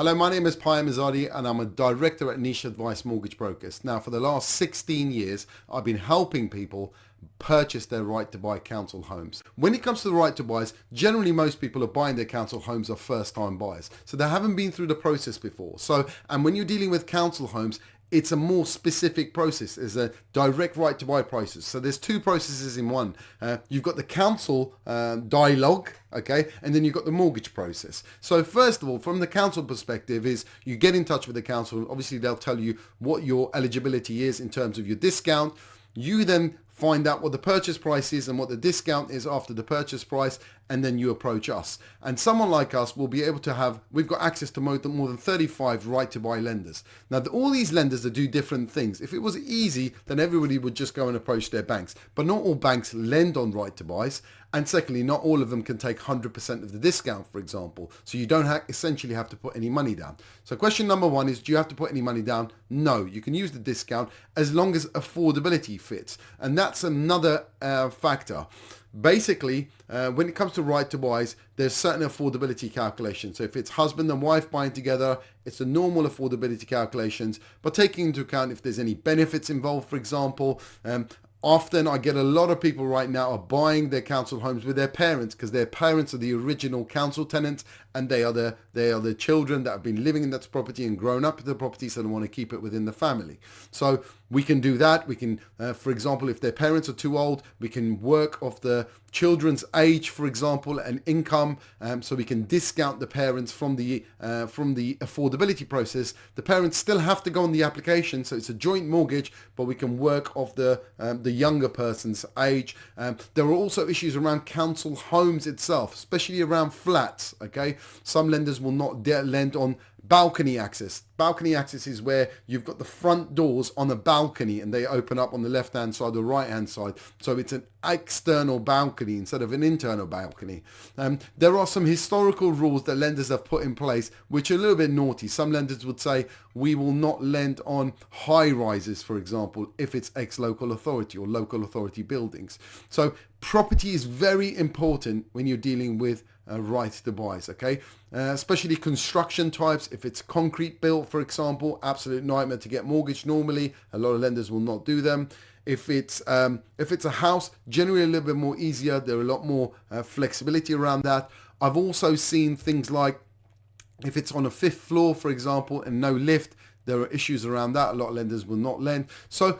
Hello, my name is Payam Azadi and I'm a director at Niche Advice Mortgage Brokers. Now, for the last 16 years, I've been helping people purchase their right to buy council homes. When it comes to the right to buys, generally most people are buying their council homes are first time buyers. So they haven't been through the process before. And when you're dealing with council homes, it's a more specific process. There's a direct right to buy process. So there's two processes in one. You've got the council dialogue, okay, and then you've got the mortgage process. So first of all, from the council perspective is you get in touch with the council. Obviously, they'll tell you what your eligibility is in terms of your discount. You then find out what the purchase price is and what the discount is after the purchase price, and then you approach us. And someone like us will be able to we've got access to more than 35 right to buy lenders. Now, all these lenders that do different things. If it was easy, then everybody would just go and approach their banks. But not all banks lend on right to buys. And secondly, not all of them can take 100% of the discount, for example. So you don't essentially have to put any money down. So question number one is, do you have to put any money down? No, you can use the discount as long as affordability fits. And that's another factor. Basically, when it comes to right to buys, there's certain affordability calculations. So if it's husband and wife buying together, it's the normal affordability calculations, but taking into account if there's any benefits involved, for example. Often I get a lot of people right now are buying their council homes with their parents because their parents are the original council tenants and they are the children that have been living in that property and grown up in the property, so they want to keep it within the family. So we can do that. We can, for example, if their parents are too old, we can work off the children's age, for example, and income, so we can discount the parents from the affordability process. The parents still have to go on the application, so it's a joint mortgage, but we can work off the younger person's age. There are also issues around council homes itself, especially around flats. Okay, some lenders will not lend on balcony access. Balcony access is where you've got the front doors on a balcony and they open up on the left hand side or right hand side. So it's an external balcony instead of an internal balcony. There are some historical rules that lenders have put in place which are a little bit naughty. Some lenders would say we will not lend on high rises, for example, if it's ex-local authority or local authority buildings. So property is very important when you're dealing with right to buys, okay? Especially construction types. If it's concrete built, for example, absolute nightmare to get mortgaged normally. A lot of lenders will not do them. If it's a house, generally a little bit more easier. There are a lot more flexibility around that. I've also seen things like if it's on a 5th floor, for example, and no lift, there are issues around that. A lot of lenders will not lend. So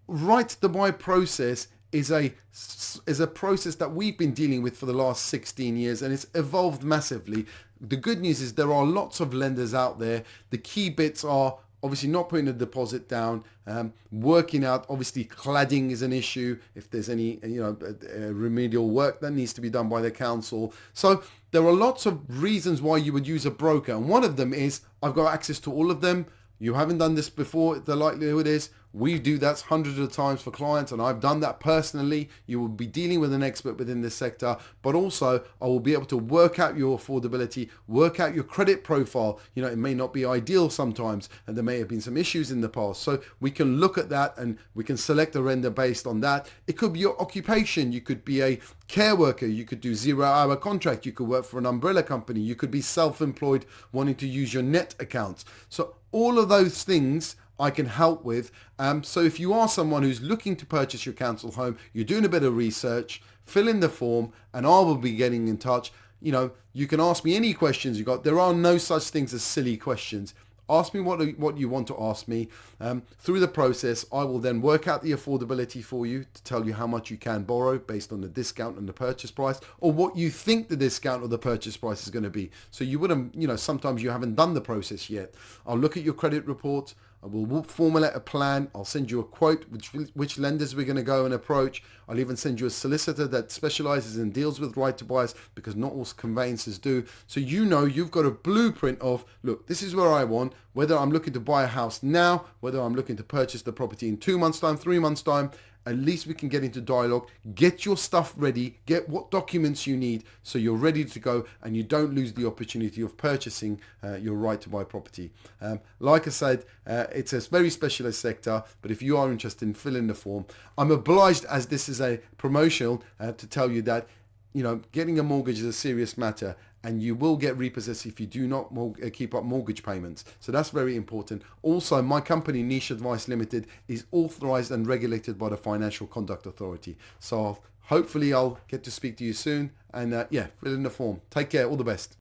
right to buy process is a process that we've been dealing with for the last 16 years and it's evolved massively. The good news is there are lots of lenders out there. The key bits are obviously not putting a deposit down, working out, obviously cladding is an issue if there's any remedial work that needs to be done by the council. So there are lots of reasons why you would use a broker, and one of them is I've got access to all of them. You haven't done this before, the likelihood is we do that hundreds of times for clients, and I've done that personally. You will be dealing with an expert within this sector, but also I will be able to work out your affordability, work out your credit profile. It may not be ideal sometimes, and there may have been some issues in the past. So we can look at that and we can select a render based on that. It could be your occupation. You could be a care worker. You could do 0-hour contract. You could work for an umbrella company. You could be self-employed wanting to use your net accounts. So all of those things I can help with. So if you are someone who's looking to purchase your council home, you're doing a bit of research, fill in the form and I will be getting in touch. You can ask me any questions you got. There are no such things as silly questions. Ask me what you want to ask me. Through the process, I will then work out the affordability for you to tell you how much you can borrow based on the discount and the purchase price, or what you think the discount or the purchase price is going to be. So you wouldn't, sometimes you haven't done the process yet. I'll look at your credit report. I will formulate a plan. I'll send you a quote, which lenders we're going to go and approach. I'll even send you a solicitor that specializes and deals with right to buys, because not all conveyancers do. So you've got a blueprint of, look, this is where I want, whether I'm looking to buy a house now, whether I'm looking to purchase the property in 2 months' time, 3 months' time. At least we can get into dialogue, get your stuff ready, get what documents you need so you're ready to go and you don't lose the opportunity of purchasing your right to buy property. Like I said, it's a very specialist sector, but if you are interested in filling the form, I'm obliged, as this is a promotional, to tell you that getting a mortgage is a serious matter. and you will get repossessed if you do not keep up mortgage payments. So that's very important. Also, my company, Niche Advice Limited, is authorized and regulated by the Financial Conduct Authority. So hopefully I'll get to speak to you soon, and yeah, fill in the form. Take care. All the best.